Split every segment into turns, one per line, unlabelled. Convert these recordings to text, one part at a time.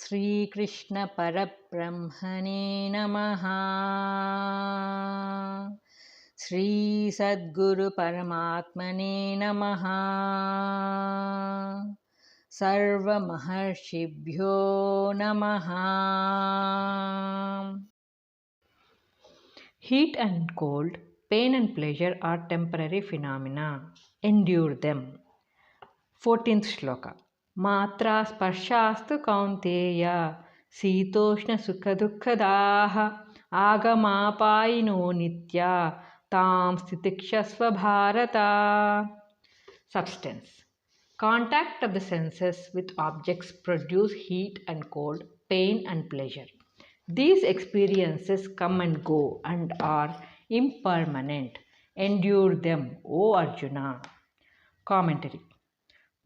Sri Krishna Parabrahmane Namaha. Sri Sadguru Paramatmane Namaha. Sarva Maharshibhyo Namaha. Heat and cold, pain and pleasure are temporary phenomena. Endure them. 14th shloka. Matra sparshastu kaunteya sitoshna sukha dukkadaha agamapayino nitya tam stitikshasva bharata. Substance. Contact of the senses with objects produce heat and cold, pain and pleasure. These experiences come and go and are impermanent. Endure them, O Arjuna. Commentary.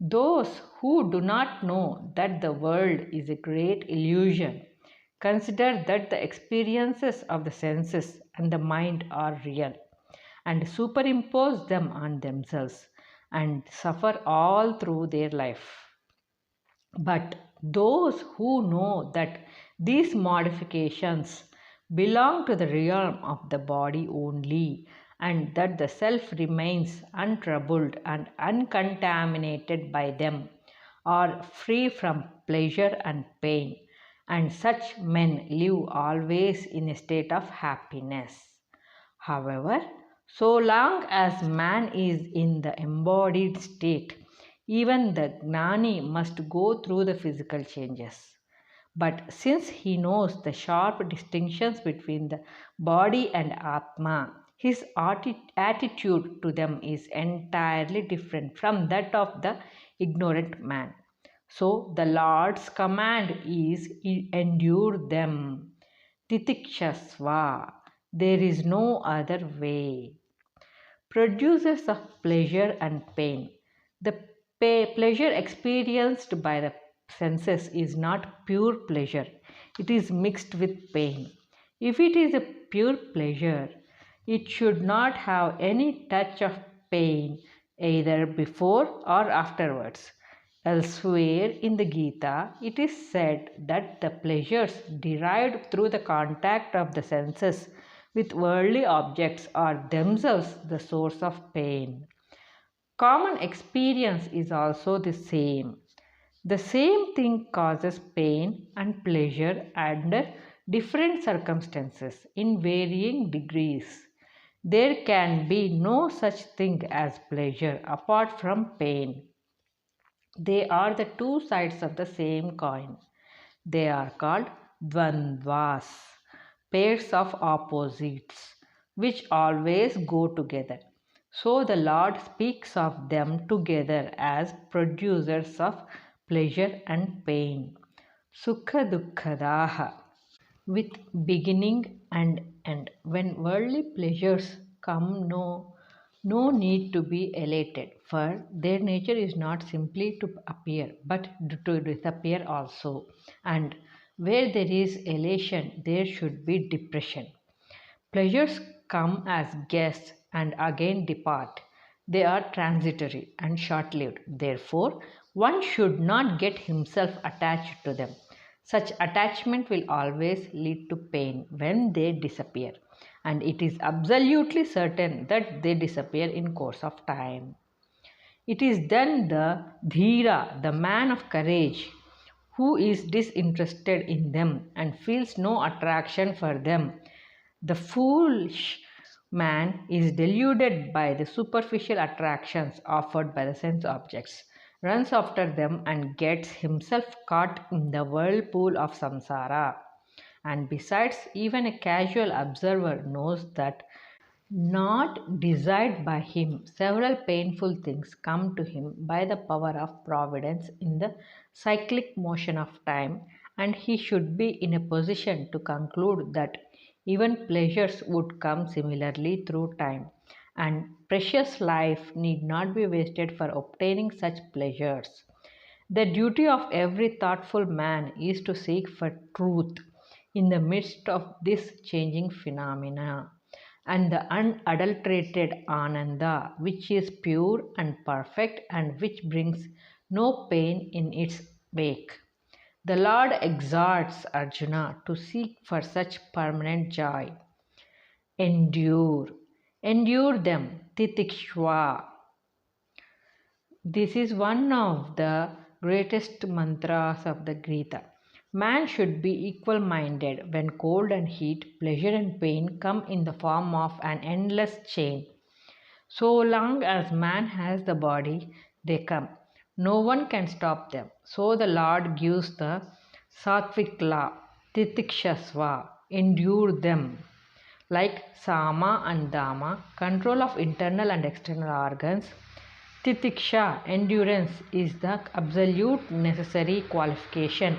Those who do not know that the world is a great illusion consider that the experiences of the senses and the mind are real and superimpose them on themselves and suffer all through their life. But those who know that these modifications belong to the realm of the body only and that the self remains untroubled and uncontaminated by them are free from pleasure and pain, and such men live always in a state of happiness. However, so long as man is in the embodied state, even the Gnani must go through the physical changes. But since he knows the sharp distinctions between the body and Atma, his attitude to them is entirely different from that of the ignorant man. So the Lord's command is endure them. Titikshasva. There is no other way. Producers of pleasure and pain. The pleasure experienced by the senses is not pure pleasure, it is mixed with pain. If it is a pure pleasure, it should not have any touch of pain either before or afterwards. Elsewhere in the Gita, it is said that the pleasures derived through the contact of the senses with worldly objects are themselves the source of pain. Common experience is also the same. The same thing causes pain and pleasure under different circumstances in varying degrees. There can be no such thing as pleasure apart from pain. They are the two sides of the same coin. They are called dvandvas, pairs of opposites, which always go together. So the Lord speaks of them together as producers of pleasure and pain. Sukha dukkhadaha, with beginning and end. When worldly pleasures come, no need to be elated, for their nature is not simply to appear but to disappear also. And where there is elation, there should be depression. Pleasures come as guests and again depart. They are transitory and short lived. Therefore, one should not get himself attached to them. Such attachment will always lead to pain when they disappear, and it is absolutely certain that they disappear in course of time. It is then the Dhira, the man of courage, who is disinterested in them and feels no attraction for them. The foolish man is deluded by the superficial attractions offered by the sense objects, runs after them, and gets himself caught in the whirlpool of samsara. And besides, even a casual observer knows that, not desired by him, several painful things come to him by the power of providence in the cyclic motion of time, and he should be in a position to conclude that even pleasures would come similarly through time, and precious life need not be wasted for obtaining such pleasures. The duty of every thoughtful man is to seek for truth in the midst of this changing phenomena, and the unadulterated Ananda, which is pure and perfect and which brings no pain in its wake. The Lord exhorts Arjuna to seek for such permanent joy. Endure. Endure them. Titikshva. This is one of the greatest mantras of the Gita. Man should be equal minded when cold and heat, pleasure and pain come in the form of an endless chain. So long as man has the body, they come. No one can stop them. So the Lord gives the Sattvic law, Titikshasva, endure them. Like Sama and Dama, control of internal and external organs, Titiksha, endurance, is the absolute necessary qualification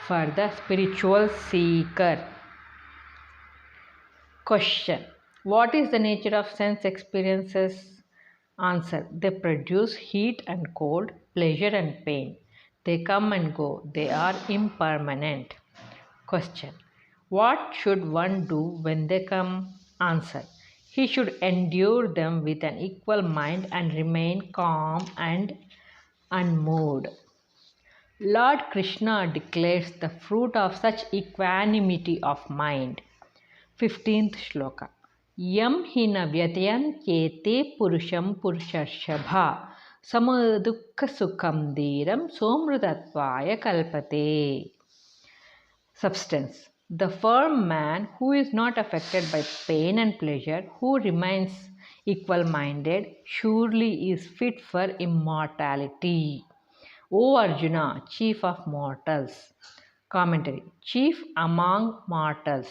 for the spiritual seeker. Question: what is the nature of sense experiences? Answer: they produce heat and cold, pleasure and pain. They come and go. They are impermanent. Question: what should one do when they come? Answer: he should endure them with an equal mind and remain calm and unmoved. Lord Krishna declares the fruit of such equanimity of mind. 15th shloka. Yam hina vyatyantete purusham purusharshabha samadukha sukham dhiram somrudatvaya kalpate. Substance: the firm man who is not affected by pain and pleasure, who remains equal-minded, surely is fit for immortality. O Arjuna, chief of mortals. Commentary: chief among mortals.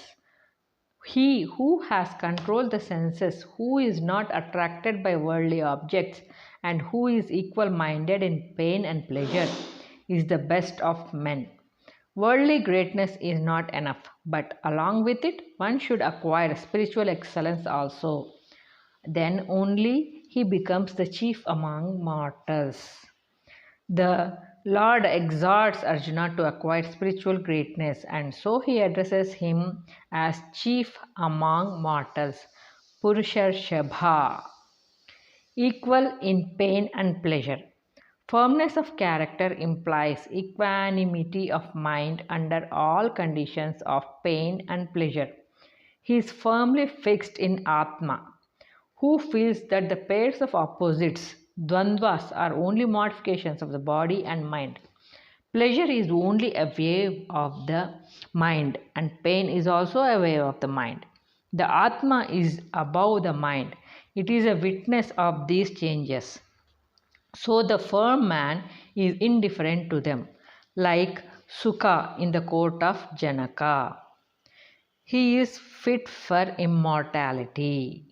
He who has controlled the senses, who is not attracted by worldly objects, and who is equal-minded in pain and pleasure, is the best of men. Worldly greatness is not enough, but along with it, one should acquire spiritual excellence also. Then only he becomes the chief among mortals. The Lord exhorts Arjuna to acquire spiritual greatness, and so he addresses him as chief among mortals, Purusharshabha, equal in pain and pleasure. Firmness of character implies equanimity of mind under all conditions of pain and pleasure. He is firmly fixed in Atma, who feels that the pairs of opposites, dvandvas, are only modifications of the body and mind. Pleasure is only a wave of the mind, and pain is also a wave of the mind. The Atma is above the mind. It is a witness of these changes. So the firm man is indifferent to them, like Sukha in the court of Janaka. He is fit for immortality.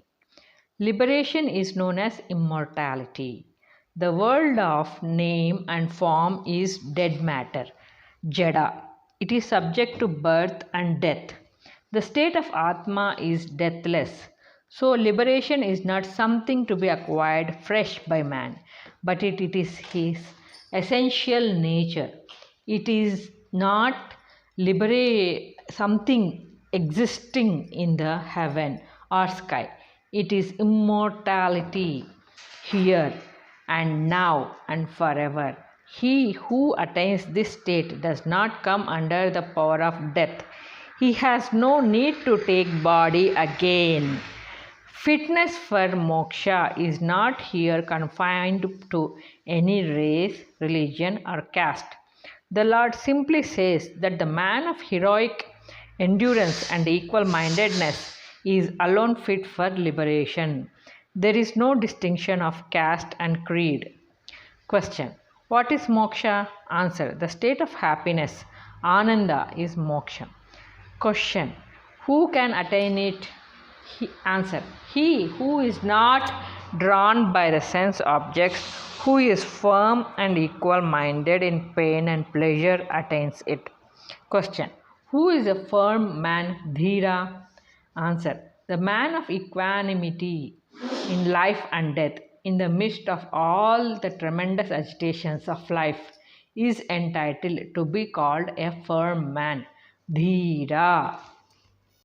Liberation is known as immortality. The world of name and form is dead matter, Jada. It is subject to birth and death. The state of Atma is deathless. So liberation is not something to be acquired fresh by man, but it is his essential nature. It is not something existing in the heaven or sky. It is immortality, here and now and forever. He who attains this state does not come under the power of death. He has no need to take body again. Fitness for moksha is not here confined to any race, religion, or caste. The Lord simply says that the man of heroic endurance and equal-mindedness is alone fit for liberation. There is no distinction of caste and creed. Question: what is moksha? Answer: the state of happiness. Ananda is moksha. Question: who can attain it? Answer: he who is not drawn by the sense objects, who is firm and equal-minded in pain and pleasure, attains it. Question: who is a firm man? Dhira. Answer: the man of equanimity in life and death, in the midst of all the tremendous agitations of life, is entitled to be called a firm man. Dhira.